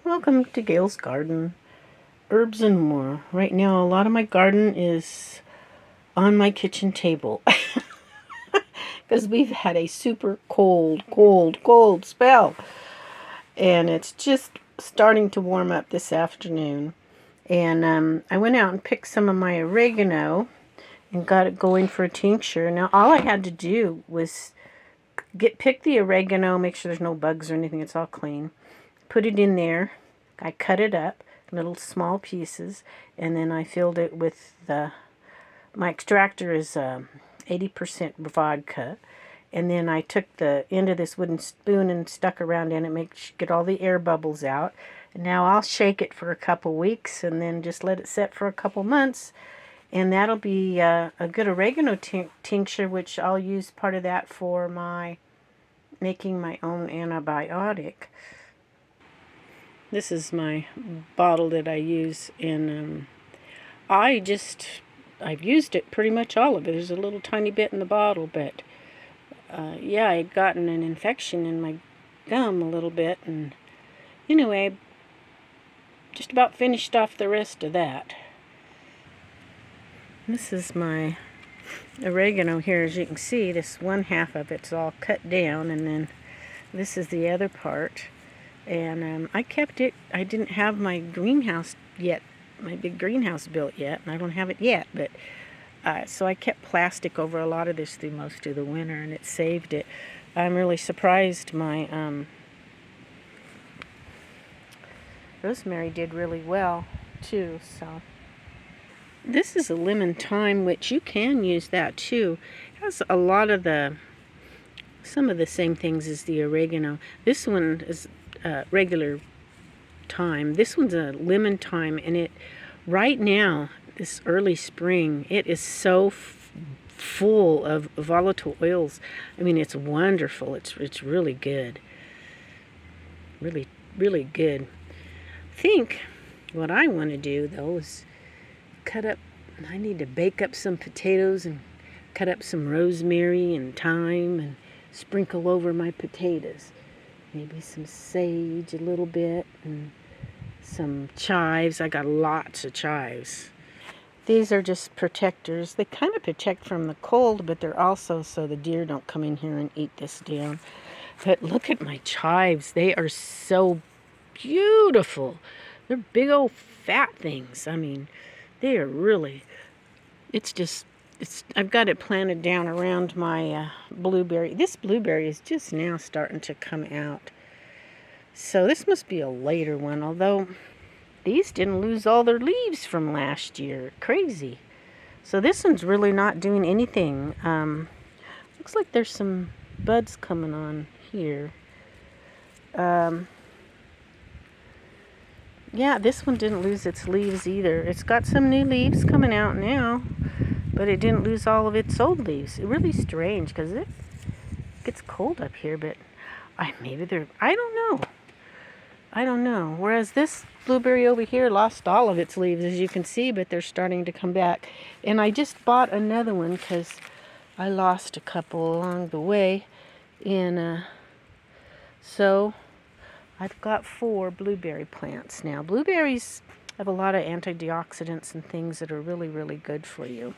Welcome to Gail's Garden, herbs and more. Right now, a lot of my garden is on my kitchen table because we've had a super cold spell, and it's just starting to warm up this afternoon. And I went out and picked some of my oregano and got it going for a tincture. Now, all I had to do was pick the oregano, make sure there's no bugs or anything, it's all clean. Put it in there. I cut it up, little small pieces, and then I filled it with my extractor is 80% vodka. And then I took the end of this wooden spoon and stuck around in it, get all the air bubbles out. And now I'll shake it for a couple weeks and then just let it set for a couple months. And that'll be a good oregano tincture, which I'll use part of that for making my own antibiotic. This is my bottle that I use, and I've used it pretty much all of it. There's a little tiny bit in the bottle, but yeah, I had gotten an infection in my gum a little bit, and anyway, just about finished off the rest of that. This is my oregano here. As you can see, this one half of it's all cut down, and then this is the other part. And I kept it. I didn't have my greenhouse yet, my big greenhouse built yet, and I don't have it yet. But so I kept plastic over a lot of this through most of the winter, and it saved it. I'm really surprised my rosemary did really well too. So this is a lemon thyme, which you can use that too. It has a lot of some of the same things as the oregano. This one is regular thyme. This one's a lemon thyme, and right now, this early spring, it is so full of volatile oils. I mean, it's wonderful. It's really good. Really, really good. I think what I want to do, though, is I need to bake up some potatoes and cut up some rosemary and thyme and sprinkle over my potatoes. Maybe some sage a little bit, and some chives. I got lots of chives. These are just protectors. They kind of protect from the cold, but they're also so the deer don't come in here and eat this down. But look at my chives. They are so beautiful. They're big old fat things. I mean, they are really, I've got it planted down around my blueberry. This blueberry is just now starting to come out. So this must be a later one, although these didn't lose all their leaves from last year. Crazy. So this one's really not doing anything. Looks like there's some buds coming on here. Yeah, this one didn't lose its leaves either. It's got some new leaves coming out now, but it didn't lose all of its old leaves. It's really strange because it gets cold up here, but I don't know. Whereas this blueberry over here lost all of its leaves, as you can see, but they're starting to come back. And I just bought another one because I lost a couple along the way. And so I've got 4 blueberry plants now. Blueberries have a lot of antioxidants and things that are really, really good for you.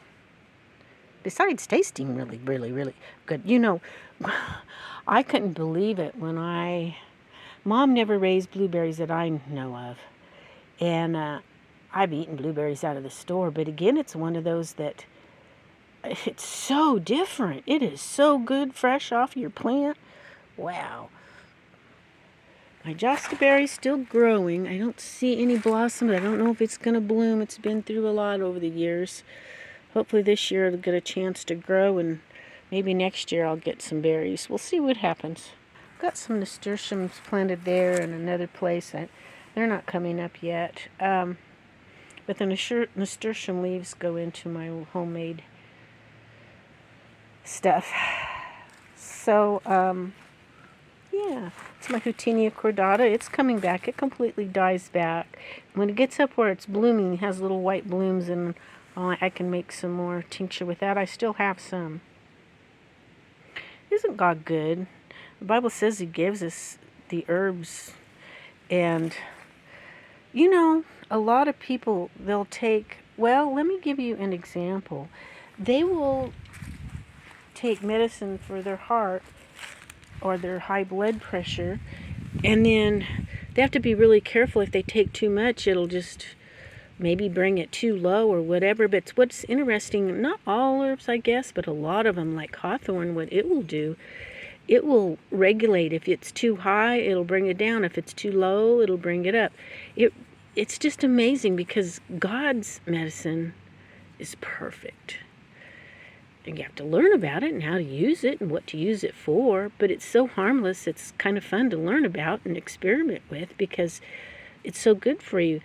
Besides tasting really, really, really good. You know, I couldn't believe it when Mom never raised blueberries that I know of. And I've eaten blueberries out of the store. But again, it's one of those that it's so different. It is so good fresh off your plant. Wow. My jostaberry's still growing. I don't see any blossoms. I don't know if it's going to bloom. It's been through a lot over the years. Hopefully this year it'll get a chance to grow, and maybe next year I'll get some berries. We'll see what happens. Got some nasturtiums planted there in another place. They're not coming up yet. But the nasturtium leaves go into my homemade stuff. So, yeah, it's my Houttenia cordata. It's coming back. It completely dies back. When it gets up where it's blooming, it has little white blooms, and I can make some more tincture with that. I still have some. Isn't God good? The Bible says He gives us the herbs, and You know, a lot of people, they'll take, well, let me give you an example. They will take medicine for their heart or their high blood pressure, and then they have to be really careful. If they take too much, it'll just maybe bring it too low or whatever. But what's interesting, not all herbs, I guess, but a lot of them, like hawthorn, what it will do, it will regulate. If it's too high, it'll bring it down. If it's too low, it'll bring it up. It's just amazing because God's medicine is perfect. And you have to learn about it and how to use it and what to use it for, but it's so harmless. It's kind of fun to learn about and experiment with because it's so good for you.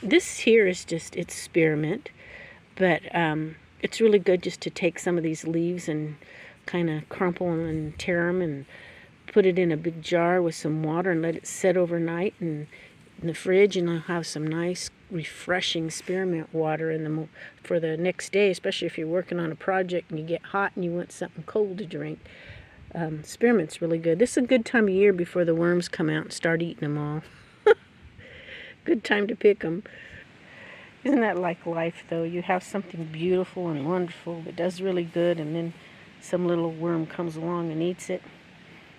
This here is just, it's spearmint, but it's really good just to take some of these leaves and kind of crumple them and tear them and put it in a big jar with some water and let it sit overnight and in the fridge, and I'll have some nice refreshing spearmint water in the for the next day, especially if you're working on a project and you get hot and you want something cold to drink. Spearmint's really good. This is a good time of year before the worms come out and start eating them all. Good time to pick them. Isn't that like life, though? You have something beautiful and wonderful that does really good, and then some little worm comes along and eats it.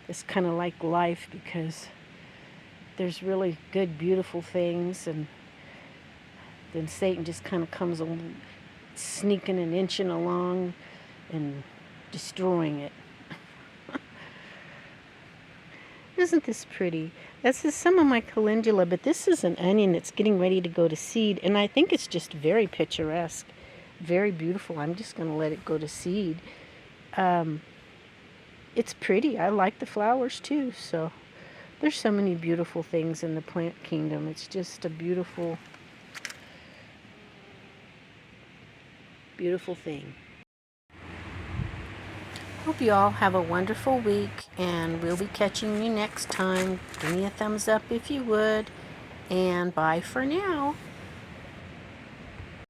It's kind of like life because there's really good, beautiful things, and then Satan just kind of comes sneaking and inching along and destroying it. Isn't this pretty? This is some of my calendula, but this is an onion that's getting ready to go to seed, and I think it's just very picturesque, very beautiful. I'm just going to let it go to seed. It's pretty. I like the flowers too, so there's so many beautiful things in the plant kingdom. It's just a beautiful, beautiful thing. Hope you all have a wonderful week, and we'll be catching you next time. Give me a thumbs up if you would, and bye for now.